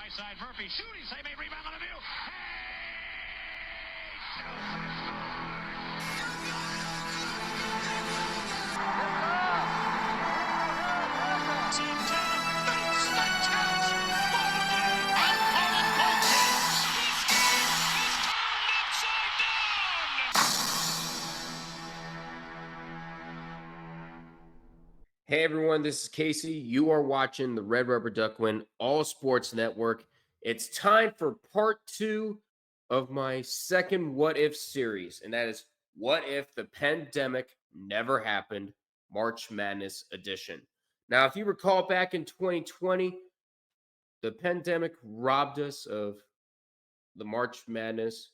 high side. Murphy shooting, save a rebound on the view. Hey everyone, this is Casey. You are watching the Red Rubber Duckwind All Sports Network. It's time for part 2 of my second What If series, and that is What If the Pandemic Never Happened, March Madness Edition. Now, if you recall back in 2020, the pandemic robbed us of the March Madness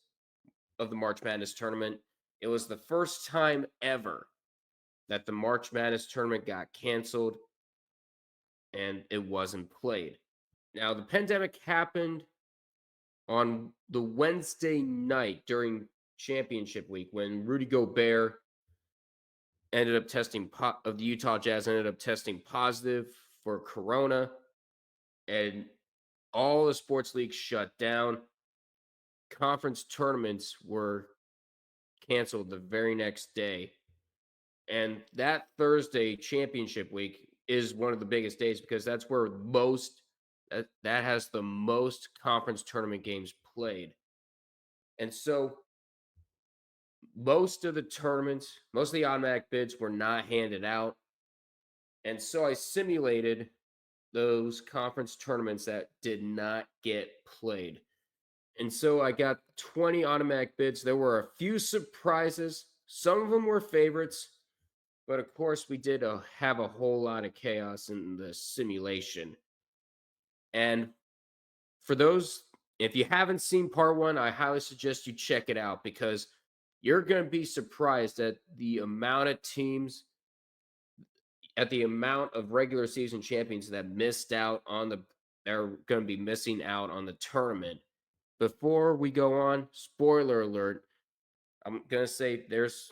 tournament. It was the first time ever that the March Madness tournament got canceled and it wasn't played. Now, the pandemic happened on the Wednesday night during championship week when Rudy Gobert ended up of the Utah Jazz ended up testing positive for corona, and all the sports leagues shut down. Conference tournaments were canceled the very next day. And that Thursday championship week is one of the biggest days because that's where that has the most conference tournament games played. And so most of the automatic bids were not handed out. And so I simulated those conference tournaments that did not get played. And so I got 20 automatic bids. There were a few surprises. Some of them were favorites. But of course, we did have a whole lot of chaos in the simulation. And for those, if you haven't seen part 1, I highly suggest you check it out because you're going to be surprised at the amount of teams, at the amount of regular season champions that are going to be missing out on the tournament. Before we go on, spoiler alert, I'm going to say there's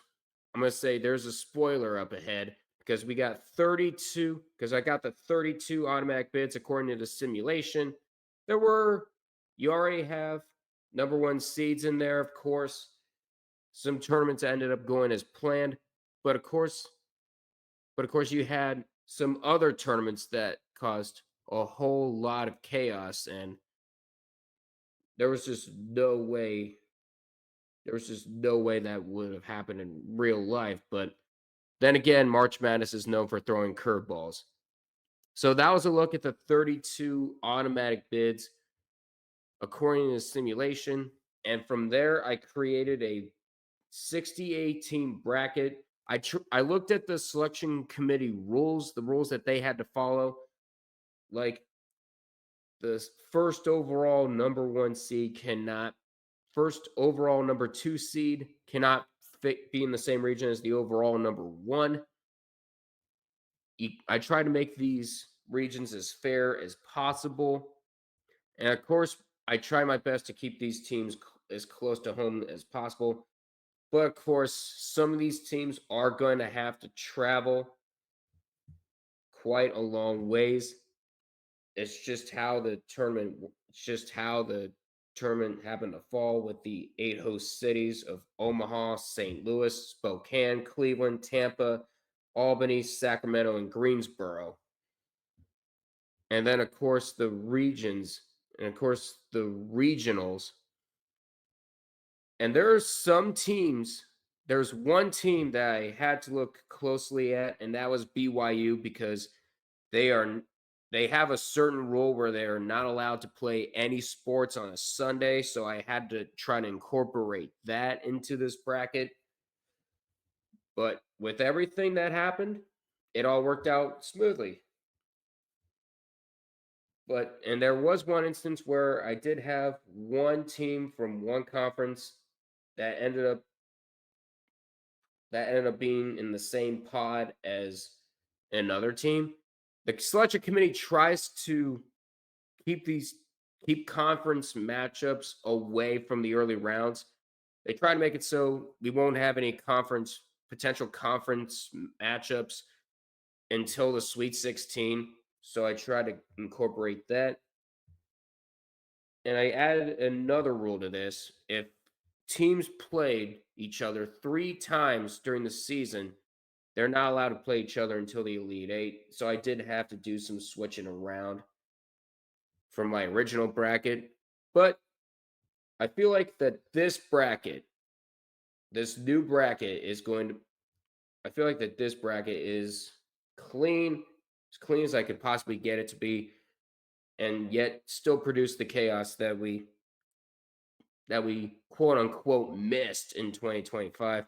a spoiler up ahead because we got 32, because I got the 32 automatic bids according to the simulation. You already have number 1 seeds in there, of course. Some tournaments ended up going as planned, but of course, you had some other tournaments that caused a whole lot of chaos, and there was just no way that would have happened in real life. But then again, March Madness is known for throwing curveballs. So that was a look at the 32 automatic bids according to the simulation. And from there, I created a 68 team bracket. I looked at the selection committee rules, the rules that they had to follow. Like the first overall number 1 seed first overall number 2 seed cannot be in the same region as the overall number 1. I try to make these regions as fair as possible. And of course, I try my best to keep these teams as close to home as possible. But of course, some of these teams are going to have to travel quite a long ways. It's just how the tournament happened to fall with the 8 host cities of Omaha, St. Louis, Spokane, Cleveland, Tampa, Albany, Sacramento, and Greensboro. And then, of course, the regions, and of course, the regionals. And there's one team that I had to look closely at, and that was BYU, because they have a certain rule where they are not allowed to play any sports on a Sunday. So I had to try to incorporate that into this bracket. But with everything that happened, it all worked out smoothly. And there was one instance where I did have one team from one conference that ended up being in the same pod as another team. The selection committee tries to keep conference matchups away from the early rounds. They try to make it so we won't have any potential conference matchups until the Sweet 16. So I try to incorporate that. And I added another rule to this. If teams played each other 3 times during the season, they're not allowed to play each other until the Elite Eight. So I did have to do some switching around from my original bracket. But I feel like that this bracket, this new bracket is going to, I feel like that this bracket is clean, as clean as I could possibly get it to be, and yet still produce the chaos that we quote unquote missed in 2025.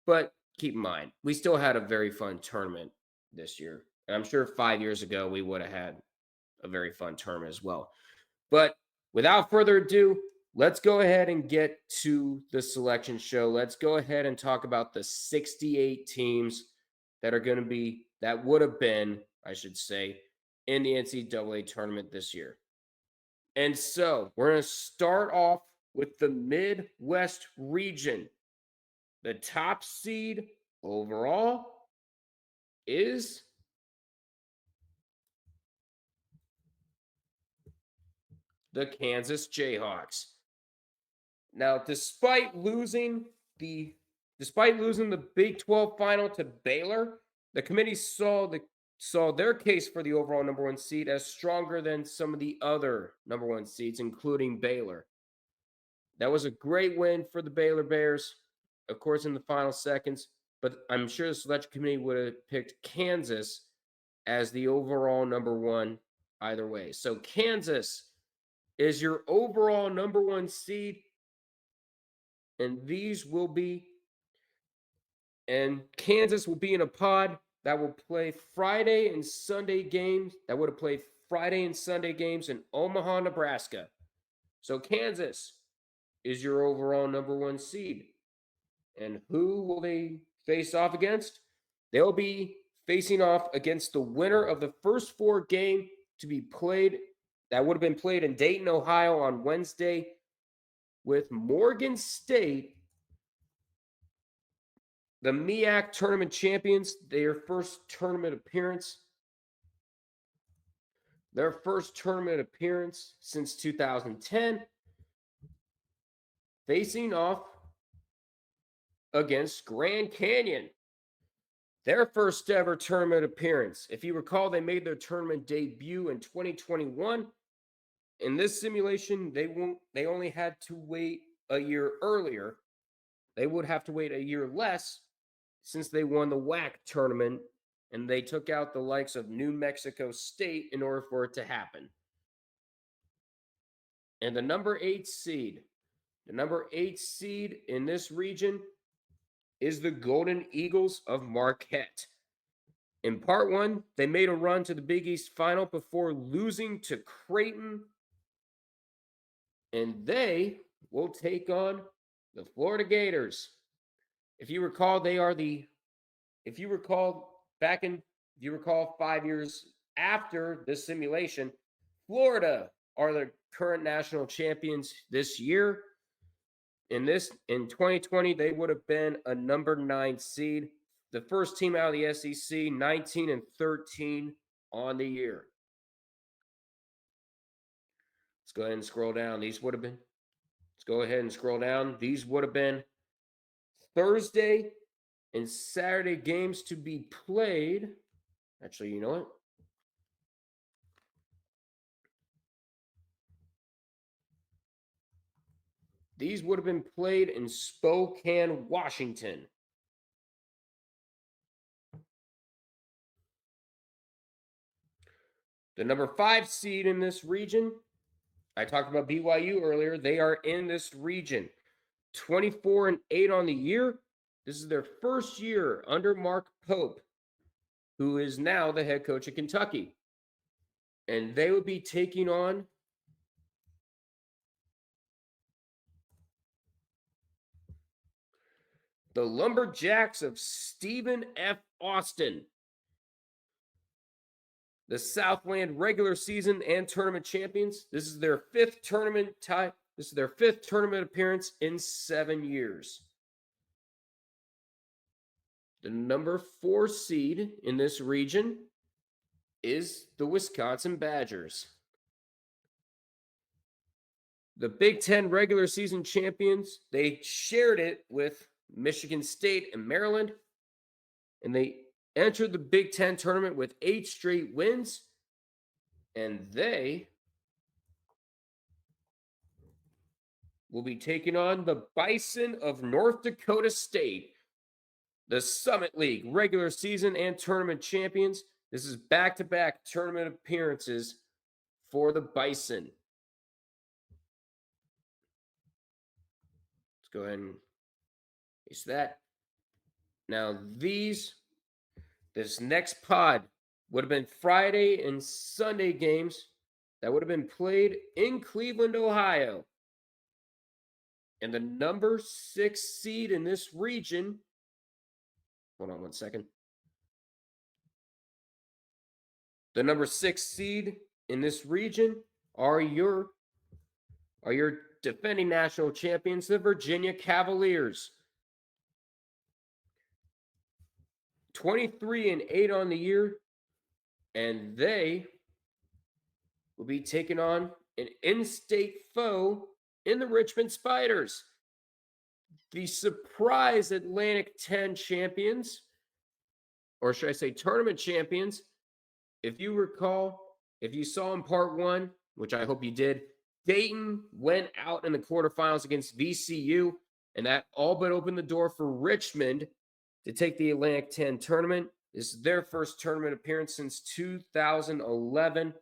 But keep in mind, we still had a very fun tournament this year. And I'm sure 5 years ago we would have had a very fun tournament as well. But without further ado, let's go ahead and get to the selection show. Let's go ahead and talk about the 68 teams that are going to be, that would have been, I should say, in the NCAA tournament this year. And so we're going to start off with the Midwest region. The top seed overall is the Kansas Jayhawks. Now, despite losing the Big 12 final to Baylor, the committee saw their case for the overall number 1 seed as stronger than some of the other number 1 seeds, including Baylor. That was a great win for the Baylor Bears, of course, in the final seconds, but I'm sure the selection committee would have picked Kansas as the overall number 1 either way. So Kansas is your overall number 1 seed, and Kansas will be in a pod that will play Friday and Sunday games, that would have played Friday and Sunday games in Omaha, Nebraska. So Kansas is your overall number 1 seed. And who will they face off against? They'll be facing off against the winner of the first 4 game to be played, that would have been played in Dayton, Ohio on Wednesday, with Morgan State, the MEAC tournament champions, their first tournament appearance since 2010, facing off against Grand Canyon, their first ever tournament appearance. If you recall, they made their tournament debut in 2021. In this simulation, they only had to wait a year earlier. They would have to wait a year less since they won the WAC tournament and they took out the likes of New Mexico State in order for it to happen. And the number 8 seed in this region is the Golden Eagles of Marquette. In part 1, they made a run to the Big East final before losing to Creighton, and they will take on the Florida Gators. If you recall 5 years after this simulation, Florida are the current national champions this year. In 2020, they would have been a number 9 seed, the first team out of the SEC, 19-13 on the year. Let's go ahead and scroll down. These would have been Thursday and Saturday games to be played. Actually, you know what? These would have been played in Spokane, Washington. The number 5 seed in this region, I talked about BYU earlier. They are in this region. 24-8 on the year. This is their first year under Mark Pope, who is now the head coach of Kentucky. And they would be taking on the Lumberjacks of Stephen F. Austin, the Southland regular season and tournament champions. This is their 5th tournament appearance in 7 years. The number 4 seed in this region is the Wisconsin Badgers. The Big Ten regular season champions, they shared it with Michigan State and Maryland, and they entered the Big Ten tournament with 8 straight wins, and they will be taking on the Bison of North Dakota State, the Summit League regular season and tournament champions. This is back-to-back tournament appearances for the Bison. Let's go ahead and paste that. Now, this next pod would have been Friday and Sunday games that would have been played in Cleveland, Ohio. And the number 6 seed in this region, hold on one second. The number 6 seed in this region are your defending national champions, the Virginia Cavaliers. 23-8 on the year, and they will be taking on an in-state foe in the Richmond Spiders, the surprise Atlantic 10 champions, or should I say tournament champions. If you recall, if you saw in part 1, which I hope you did, Dayton went out in the quarterfinals against VCU, and that all but opened the door for Richmond to take the Atlantic 10 tournament. This is their first tournament appearance since 2011.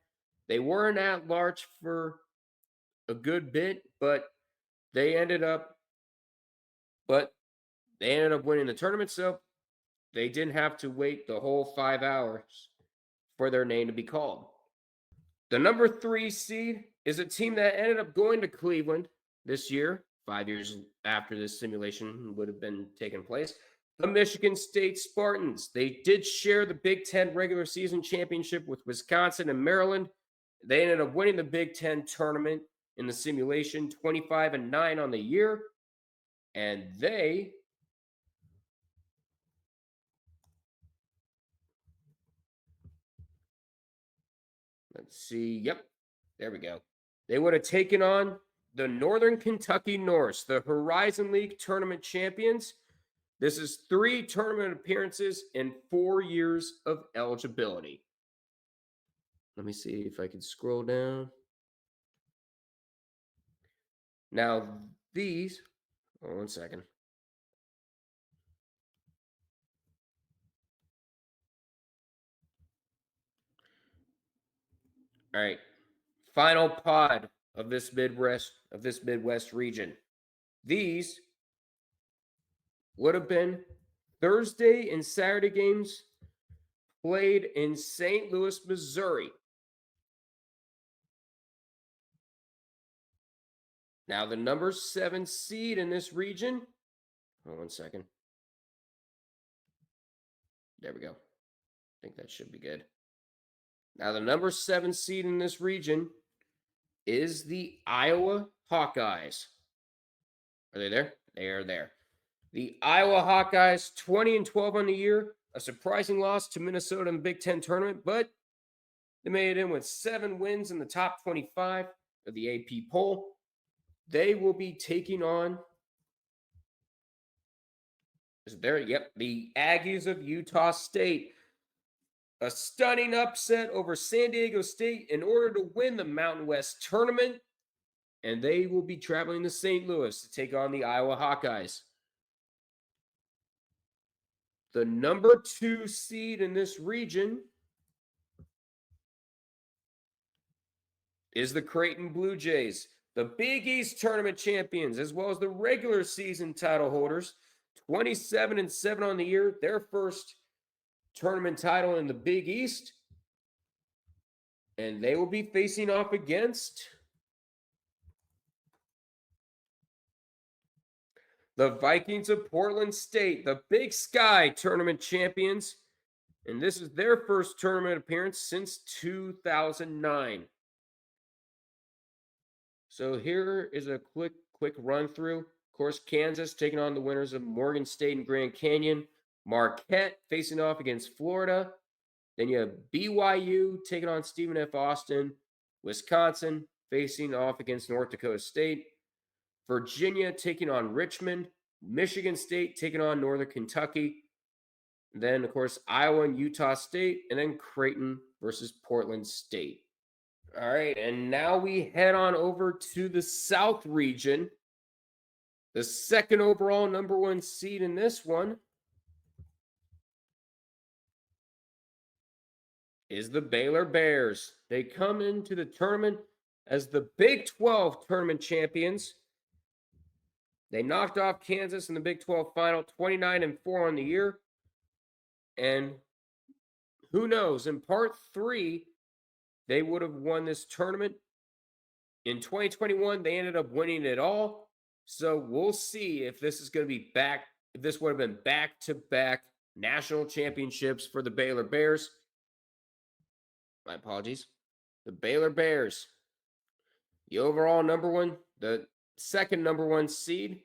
They weren't at large for a good bit, but they ended up winning the tournament, so they didn't have to wait the whole 5 hours for their name to be called. The number 3 seed is a team that ended up going to Cleveland this year, 5 years after this simulation would have been taking place. The Michigan State Spartans. They did share the Big Ten regular season championship with Wisconsin and Maryland. They ended up winning the Big Ten tournament in the simulation, 25-9 on the year. And they let's see. Yep, there we go. They would have taken on the Northern Kentucky Norse, the Horizon League tournament champions. This is 3 tournament appearances and 4 years of eligibility. Let me see if I can scroll down. Now, these, hold on one second. All right, final pod of this Midwest region. These would have been Thursday and Saturday games played in St. Louis, Missouri. Now, the number 7 seed in this region, hold on one second. There we go. I think that should be good. Now, the number 7 seed in this region is the Iowa Hawkeyes. Are they there? They are there. The Iowa Hawkeyes, 20-12 on the year, a surprising loss to Minnesota in the Big Ten tournament, but they made it in with 7 wins in the top 25 of the AP poll. They will be taking on the Aggies of Utah State. A stunning upset over San Diego State in order to win the Mountain West tournament. And they will be traveling to St. Louis to take on the Iowa Hawkeyes. The number 2 seed in this region is the Creighton Blue Jays, the Big East tournament champions, as well as the regular season title holders. 27-7 on the year, their first tournament title in the Big East. And they will be facing off against the Vikings of Portland State, the Big Sky tournament champions. And this is their first tournament appearance since 2009. So here is a quick run through. Of course, Kansas taking on the winners of Morgan State and Grand Canyon. Marquette facing off against Florida. Then you have BYU taking on Stephen F. Austin. Wisconsin facing off against North Dakota State. Virginia taking on Richmond. Michigan State taking on Northern Kentucky. Then, of course, Iowa and Utah State. And then Creighton versus Portland State. All right, and now we head on over to the South region. The second overall number 1 seed in this one is the Baylor Bears. They come into the tournament as the Big 12 tournament champions. They knocked off Kansas in the Big 12 final, 29-4 on the year. And who knows, in part 3, they would have won this tournament. In 2021, they ended up winning it all. So we'll see if this is going to be back, if this would have been back-to-back national championships for the Baylor Bears. My apologies. The Baylor Bears, the overall the second number 1 seed.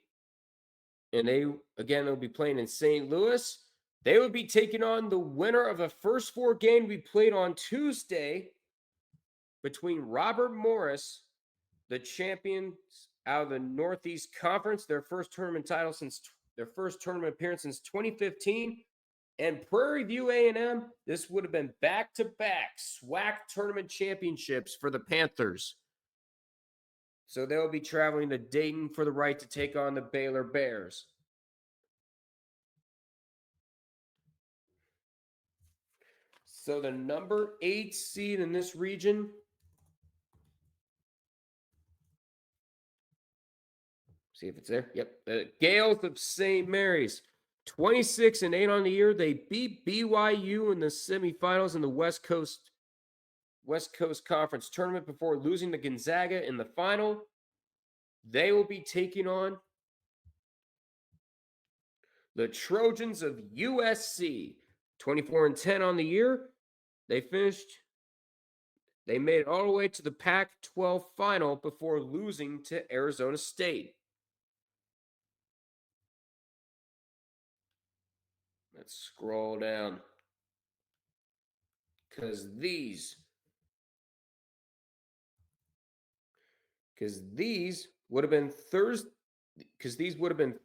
And they'll be playing in St. Louis. They would be taking on the winner of the first 4 games to be played on Tuesday between Robert Morris, the champions out of the Northeast Conference, their first tournament appearance since 2015, and Prairie View A&M. This would have been back-to-back SWAC tournament championships for the Panthers. So they'll be traveling to Dayton for the right to take on the Baylor Bears. So the number 8 seed in this region see if it's there. Yep. The Gales of St. Mary's, 26-8 on the year. They beat BYU in the semifinals in the West Coast Conference tournament before losing to Gonzaga in the final. They will be taking on the Trojans of USC, 24-10 on the year. They made it all the way to the Pac-12 final before losing to Arizona State. Let's scroll down. Because these would have been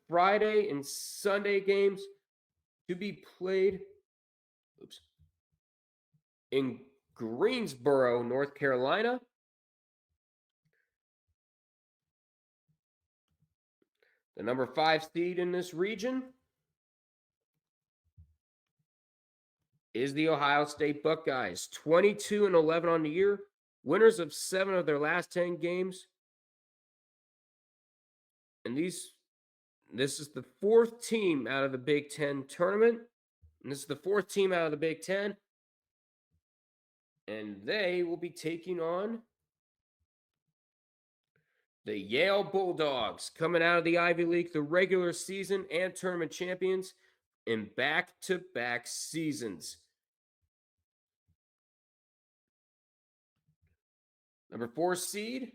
Friday and Sunday games to be played in Greensboro, North Carolina. The number 5 seed in this region is the Ohio State Buckeyes, 22-11 on the year, winners of 7 of their last 10 games. And this is the 4th team out of the Big Ten tournament. And this is the 4th team out of the Big Ten. And they will be taking on the Yale Bulldogs, coming out of the Ivy League, the regular season and tournament champions in back-to-back seasons. Number 4 seed,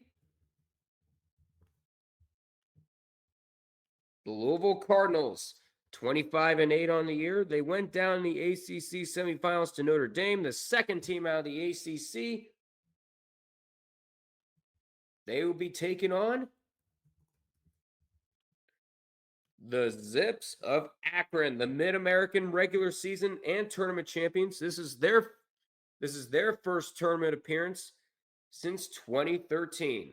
the Louisville Cardinals, 25-8 on the year. They went down in the ACC semifinals to Notre Dame, the 2nd team out of the ACC. They will be taking on the Zips of Akron, the Mid-American regular season and tournament champions. This is their first tournament appearance since 2013.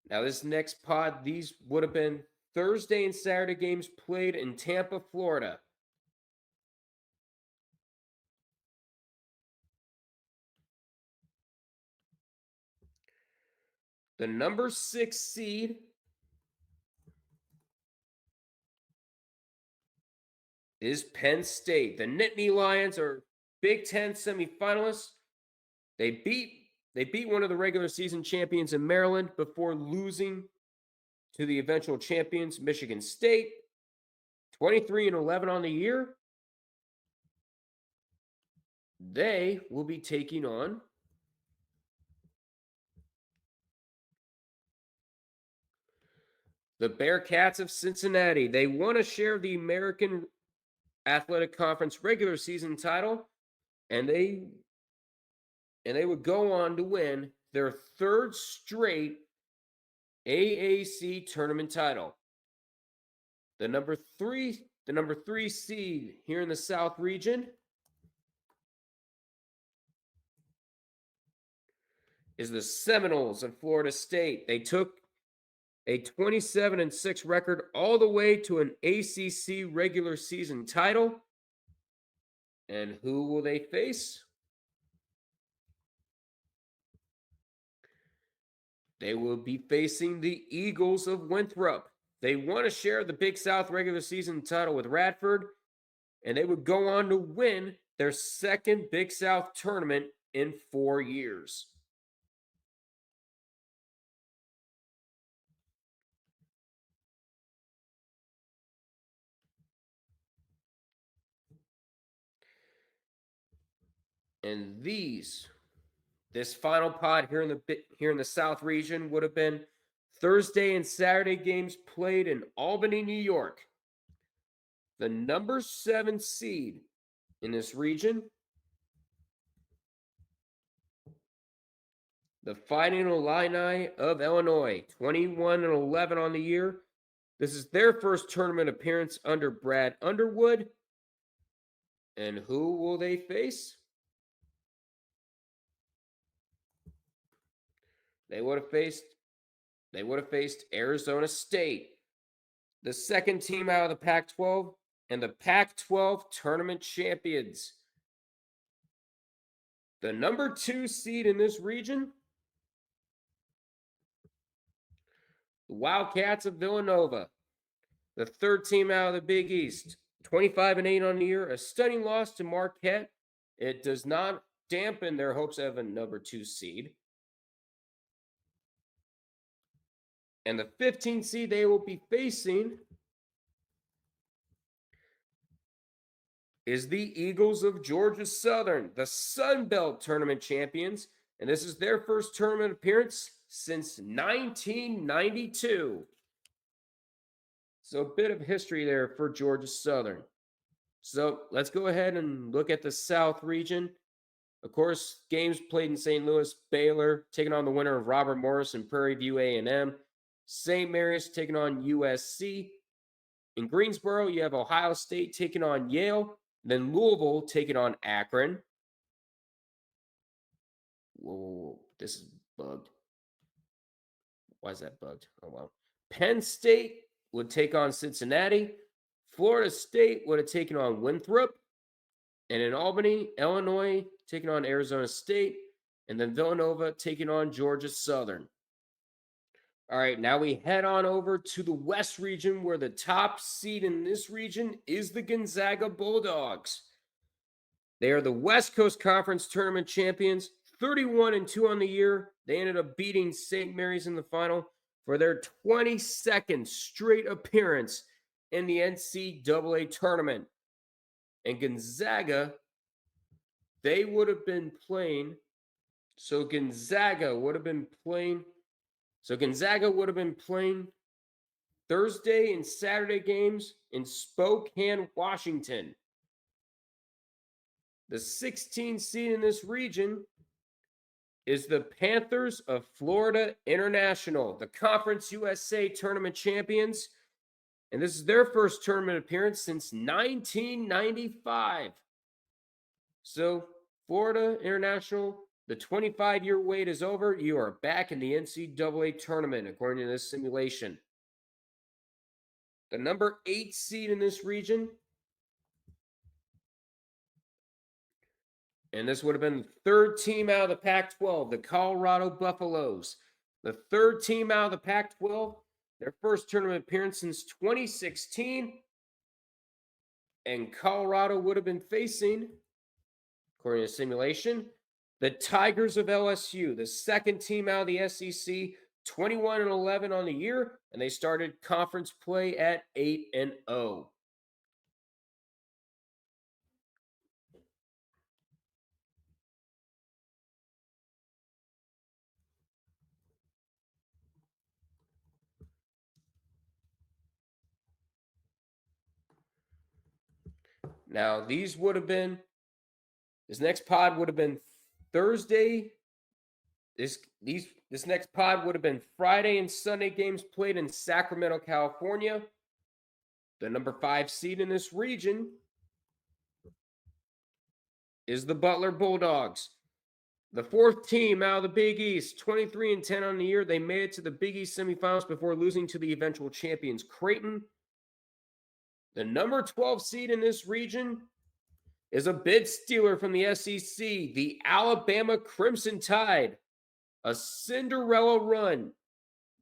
Now, this next pod, these would have been Thursday and Saturday games played in Tampa, Florida. The number 6 seed is Penn State. The Nittany Lions are Big Ten semifinalists. They beat one of the regular season champions in Maryland before losing to the eventual champions, Michigan State, 23-11 on the year. They will be taking on the Bearcats of Cincinnati. They won a share of the American Athletic Conference regular season title, and they would go on to win their third straight AAC tournament title. The number three seed here in the South region is the Seminoles of Florida State. They took a 27-6 record all the way to an ACC regular season title. And who will they face? They will be facing the Eagles of Winthrop. They want to share the Big South regular season title with Radford, and they would go on to win their second Big South tournament in 4 years. And this final pod here in the South region would have been Thursday and Saturday games played in Albany, New York. The number 7 seed in this region, the Fighting Illini of Illinois, 21-11 on the year. This is their first tournament appearance under Brad Underwood. And who will they face? They would have faced Arizona State, the second team out of the Pac-12 and the Pac-12 tournament champions. The number 2 seed in this region, the Wildcats of Villanova, the third team out of the Big East, 25-8 on the year, a stunning loss to Marquette. It does not dampen their hopes of a number 2 seed. And the 15th seed they will be facing is the Eagles of Georgia Southern, the Sun Belt tournament champions. And this is their first tournament appearance since 1992. So a bit of history there for Georgia Southern. So let's go ahead and look at the South region. Of course, games played in St. Louis, Baylor taking on the winner of Robert Morris and Prairie View A&M. St. Mary's taking on USC. In Greensboro, you have Ohio State taking on Yale. Then Louisville taking on Akron. Whoa, this is bugged. Why is that bugged? Oh, well. Penn State would take on Cincinnati. Florida State would have taken on Winthrop. And in Albany, Illinois taking on Arizona State. And then Villanova taking on Georgia Southern. All right, now we head on over to the West region, where the top seed in this region is the Gonzaga Bulldogs. They are the West Coast Conference Tournament champions, 31-2 on the year. They ended up beating St. Mary's in the final for their 22nd straight appearance in the NCAA tournament. And Gonzaga, they would have been playing. So Gonzaga would have been playing Thursday and Saturday games in Spokane, Washington. The 16th seed in this region is the Panthers of Florida International, the Conference USA tournament champions. And this is their first tournament appearance since 1995. So, Florida International, the 25-year wait is over. You are back in the NCAA tournament, according to this simulation. The number 8 seed in this region, and this would have been the third team out of the Pac-12, the Colorado Buffaloes. The third team out of the Pac-12, their first tournament appearance since 2016. And Colorado would have been facing, according to simulation, the Tigers of LSU, the second team out of the SEC, 21-11 on the year, and they started conference play at 8-0. Now, this next pod would have been Thursday. This next pod would have been Friday and Sunday games played in Sacramento, California. The number 5 seed in this region is the Butler Bulldogs. The 4th team out of the Big East, 23-10 on the year. They made it to the Big East semifinals before losing to the eventual champions, Creighton. The number 12 seed in this region is a bid stealer from the SEC, the Alabama Crimson Tide. A Cinderella run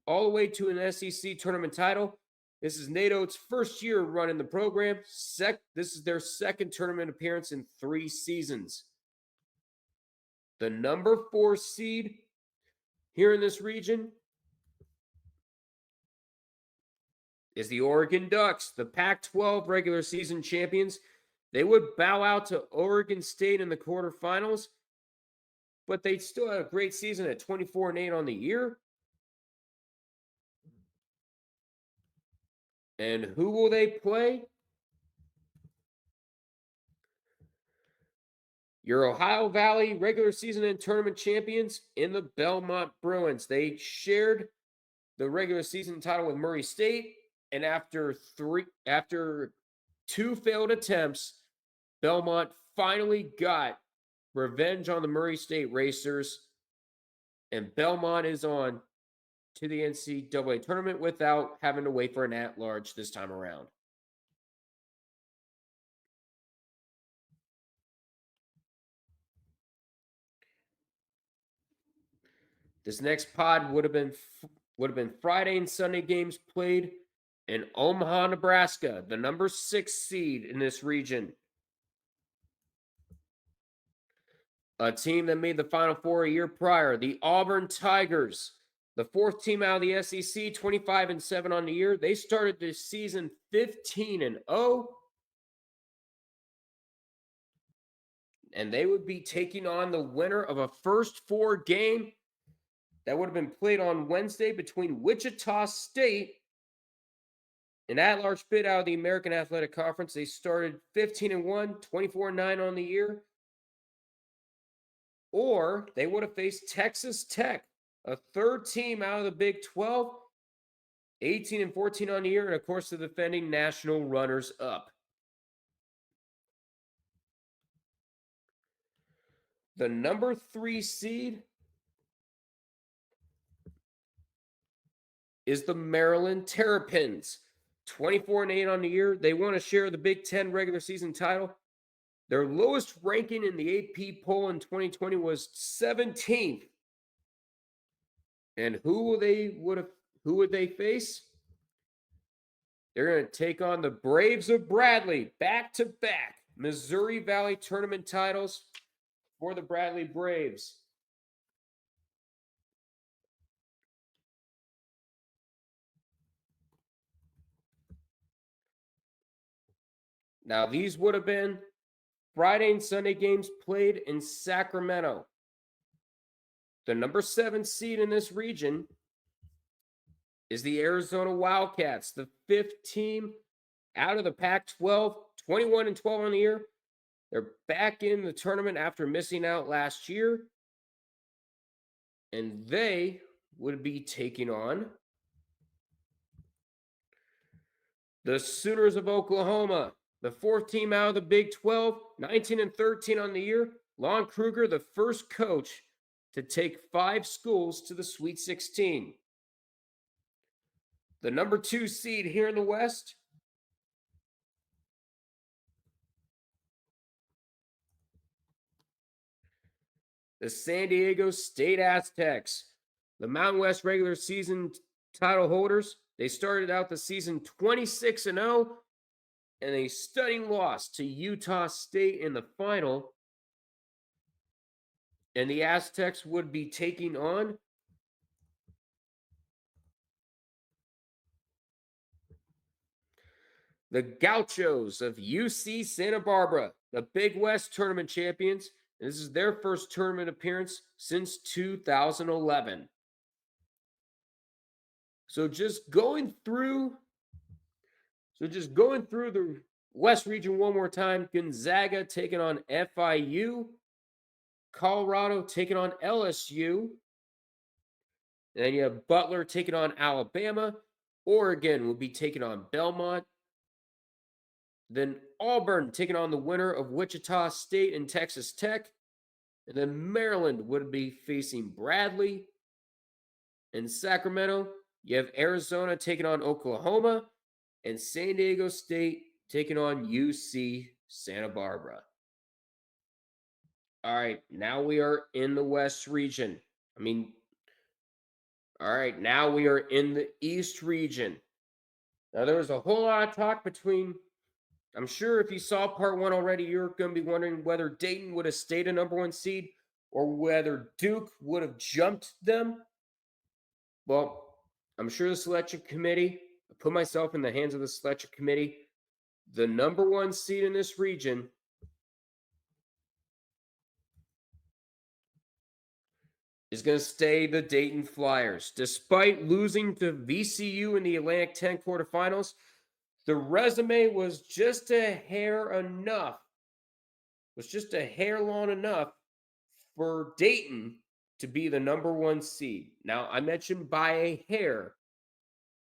all the way to an SEC tournament title. This is Nate Oates' first year running the program. This is their second tournament appearance in 3 seasons. The number 4 seed here in this region is the Oregon Ducks, the Pac-12 regular season champions. They would bow out to Oregon State in the quarterfinals, but they still had a great season at 24-8 on the year. And who will they play? Your Ohio Valley regular season and tournament champions in the Belmont Bruins. They shared the regular season title with Murray State, and after 2 failed attempts, Belmont finally got revenge on the Murray State Racers, and Belmont is on to the NCAA tournament without having to wait for an at-large this time around. This next pod would have been Friday and Sunday games played in Omaha, Nebraska, the number 6 seed in this region. A team that made the Final Four a year prior, the Auburn Tigers, the 4th team out of the SEC, 25-7 on the year. They started this season 15-0. And they would be taking on the winner of a first 4 game that would have been played on Wednesday between Wichita State and at-large bid out of the American Athletic Conference. They started 15-1, 24-9 on the year. Or they would have faced Texas Tech, a 3rd team out of the Big 12, 18-14 on the year, and of course the defending national runners-up. The number 3 seed is the Maryland Terrapins, 24-8 on the year. They want to share the Big Ten regular season title. Their lowest ranking in the AP poll in 2020 was 17th. And who would they face? They're going to take on the Braves of Bradley, back-to-back Missouri Valley tournament titles for the Bradley Braves. Now, these would have been Friday and Sunday games played in Sacramento. The number 7 seed in this region is the Arizona Wildcats, the 5th team out of the Pac-12, 21-12 on the year. They're back in the tournament after missing out last year. And they would be taking on the Sooners of Oklahoma, the 4th team out of the Big 12, 19-13 on the year. Lon Kruger, the first coach to take 5 schools to the Sweet 16. The number 2 seed here in the West the San Diego State Aztecs, the Mountain West regular season title holders. They started out the season 26-0 and a stunning loss to Utah State in the final. And the Aztecs would be taking on the Gauchos of UC Santa Barbara, the Big West tournament champions. And this is their first tournament appearance since 2011. So just going through the West Region one more time. Gonzaga taking on FIU. Colorado taking on LSU. And then you have Butler taking on Alabama. Oregon will be taking on Belmont. Then Auburn taking on the winner of Wichita State and Texas Tech. And then Maryland would be facing Bradley. In Sacramento, you have Arizona taking on Oklahoma. And San Diego State taking on UC Santa Barbara. All right, now we are in the West region. All right, now we are in the East region. Now, there was a whole lot of talk between, I'm sure if you saw part one already, you're going to be wondering whether Dayton would have stayed a number one seed or whether Duke would have jumped them. Well, I'm sure the selection committee, I put myself in the hands of the selection committee. The number one seed in this region is going to stay the Dayton Flyers. Despite losing to VCU in the Atlantic 10 quarterfinals, the resume was just a hair long enough for Dayton to be the number one seed. Now, I mentioned by a hair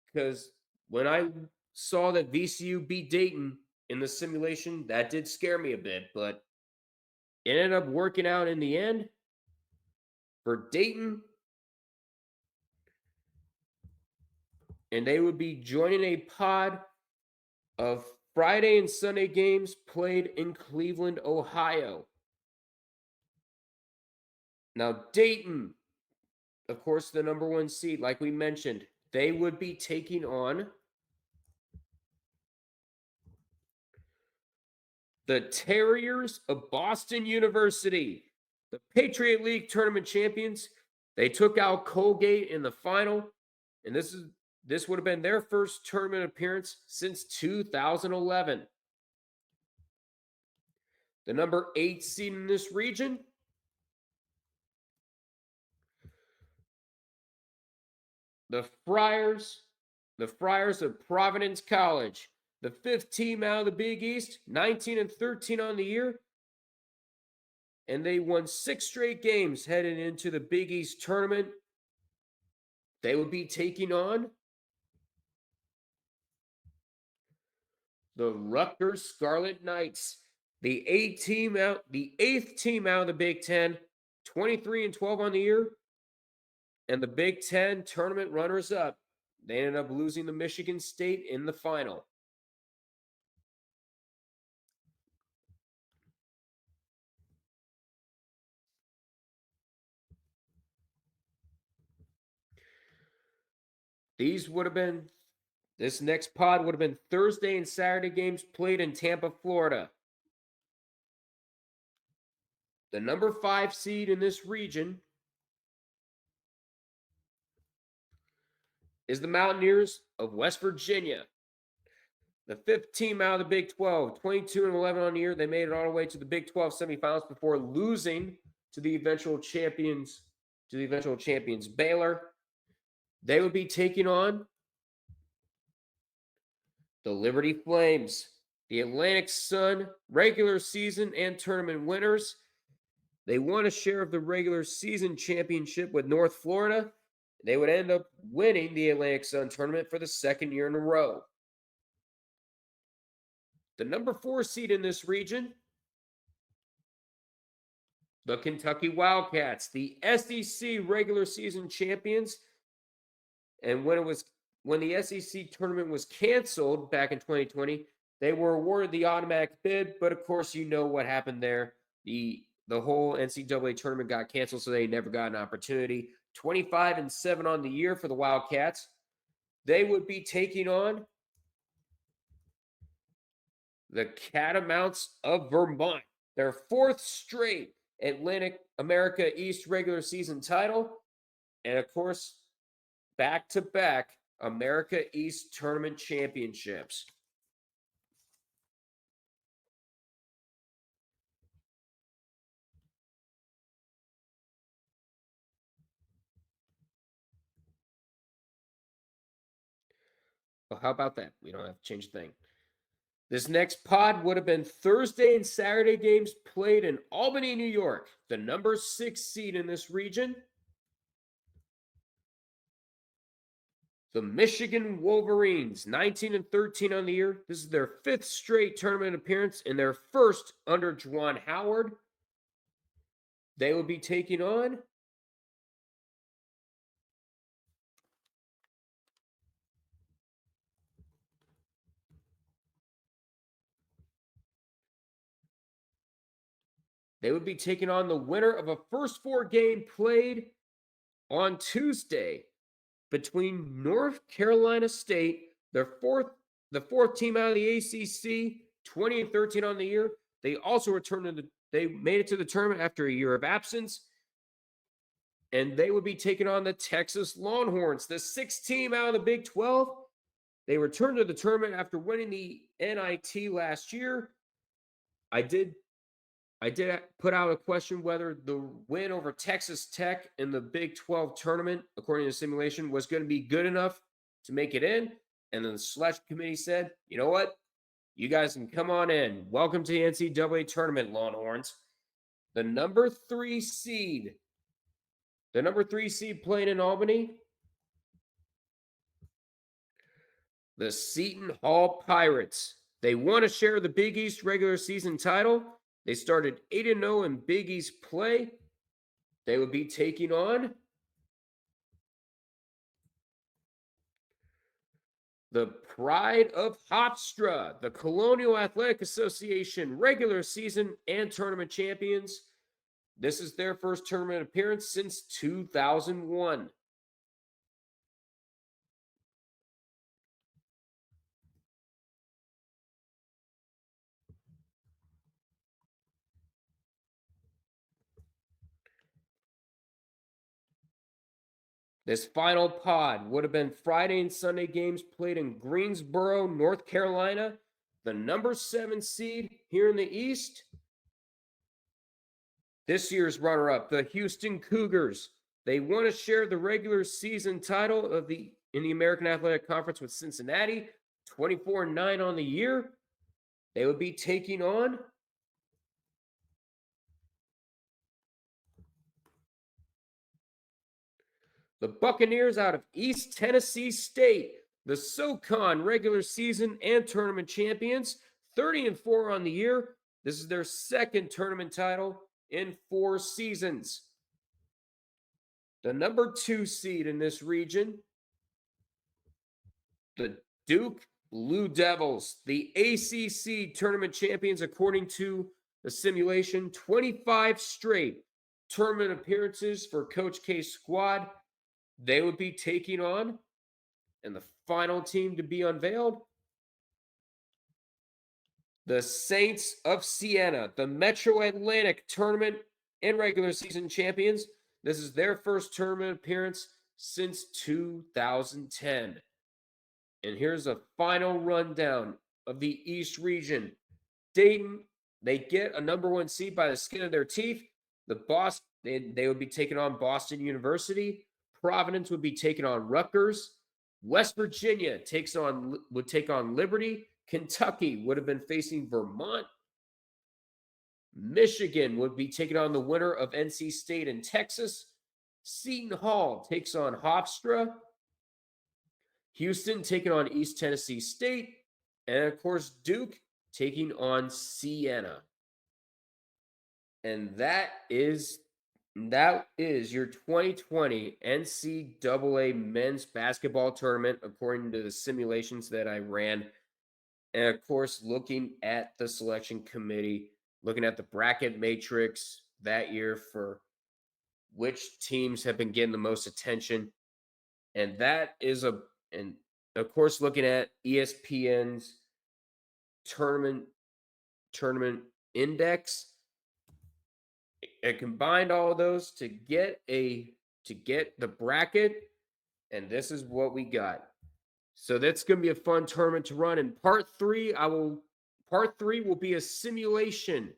because when I saw that VCU beat Dayton in the simulation, that did scare me a bit, but it ended up working out in the end for Dayton. And they would be joining a pod of Friday and Sunday games played in Cleveland, Ohio. Now, Dayton, of course, the number one seed, like we mentioned, they would be taking on the Terriers of Boston University, the Patriot League tournament champions. They took out Colgate in the final, and this would have been their first tournament appearance since 2011. The number 8 seed in this region, the Friars of Providence College, the 5th team out of the Big East, 19-13 on the year, and they won 6 straight games heading into the Big East tournament. They would be taking on the Rutgers Scarlet Knights, the 8th team out of the Big Ten, 23-12 on the year, and the Big Ten tournament runners-up. They ended up losing to Michigan State in the final. This next pod would have been Thursday and Saturday games played in Tampa, Florida. The number 5 seed in this region is the Mountaineers of West Virginia. The 5th team out of the Big 12, 22-11 on the year. They made it all the way to the Big 12 semifinals before losing to the eventual champions, Baylor. They would be taking on the Liberty Flames, the Atlantic Sun regular season and tournament winners. They won a share of the regular season championship with North Florida. They would end up winning the Atlantic Sun tournament for the 2nd year in a row. The number 4 seed in this region, the Kentucky Wildcats, the SEC regular season champions. And when the SEC tournament was canceled back in 2020, they were awarded the automatic bid, but of course you know what happened there. The whole NCAA tournament got canceled, so they never got an opportunity. 25-7 on the year for the Wildcats. They would be taking on the Catamounts of Vermont, their 4th straight Atlantic America East regular season title, and of course, back-to-back America East tournament championships. Well, how about that? We don't have to change a thing. This next pod would have been Thursday and Saturday games played in Albany, New York, the number 6 seed in this region. The Michigan Wolverines, 19-13 on the year. This is their 5th straight tournament appearance and their first under Juwan Howard. They will be taking on the winner of a first 4 game played on Tuesday between North Carolina State, the fourth team out of the ACC, 20-13 on the year. They also they made it to the tournament after a year of absence, and they would be taking on the Texas Longhorns, the 6th team out of the Big 12. They returned to the tournament after winning the NIT last year. I did put out a question whether the win over Texas Tech in the Big 12 tournament, according to the simulation, was going to be good enough to make it in. And then the selection committee said, you know what? You guys can come on in. Welcome to the NCAA tournament, Longhorns. The number 3 seed playing in Albany, the Seton Hall Pirates. They want to share the Big East regular season title. They started 8-0 in Big East play. They would be taking on the Pride of Hofstra, the Colonial Athletic Association regular season and tournament champions. This is their first tournament appearance since 2001. This final pod would have been Friday and Sunday games played in Greensboro, North Carolina, the number 7 seed here in the East. This year's runner-up, the Houston Cougars. They want to share the regular season title in the American Athletic Conference with Cincinnati, 24-9 on the year. They would be taking on the Buccaneers out of East Tennessee State, the SoCon regular season and tournament champions, 30-4 on the year. This is their 2nd tournament title in 4 seasons. The number 2 seed in this region, the Duke Blue Devils, the ACC tournament champions according to the simulation, 25 straight tournament appearances for Coach K's squad. They would be taking on, and the final team to be unveiled, the Saints of Siena, the Metro Atlantic tournament and regular season champions. This is their first tournament appearance since 2010. And here's a final rundown of the East region. Dayton, they get a number 1 seed by the skin of their teeth. They would be taking on Boston University. Providence would be taking on Rutgers. West Virginia would take on Liberty. Kentucky would have been facing Vermont. Michigan would be taking on the winner of NC State and Texas. Seton Hall takes on Hofstra. Houston taking on East Tennessee State. And of course, Duke taking on Siena. And that is your 2020 NCAA men's basketball tournament, according to the simulations that I ran. And of course, looking at the selection committee, looking at the bracket matrix that year for which teams have been getting the most attention. And and of course, looking at ESPN's tournament index. I combined all of those to get the bracket, and this is what we got. So that's going to be a fun tournament to run. In part 3 will be a simulation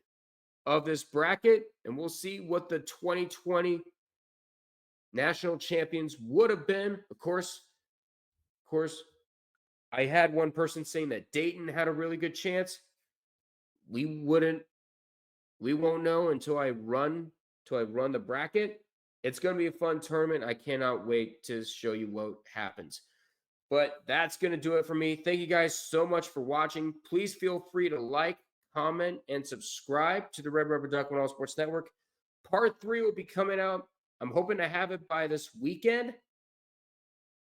of this bracket, and we'll see what the 2020 national champions would have been. Of course, I had one person saying that Dayton had a really good chance. We won't know until I run the bracket. It's going to be a fun tournament. I cannot wait to show you what happens. But that's going to do it for me. Thank you guys so much for watching. Please feel free to like, comment, and subscribe to the Red Rubber Duck All Sports Network. Part 3 will be coming out. I'm hoping to have it by this weekend.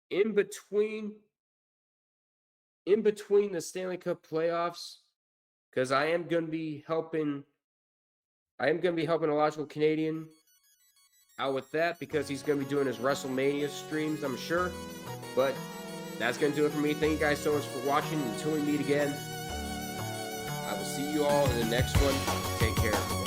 In between the Stanley Cup playoffs, because I am going to be helping Illogical Canadian out with that, because he's going to be doing his WrestleMania streams, I'm sure. But that's going to do it for me. Thank you guys so much for watching. Until we meet again, I will see you all in the next one. Take care.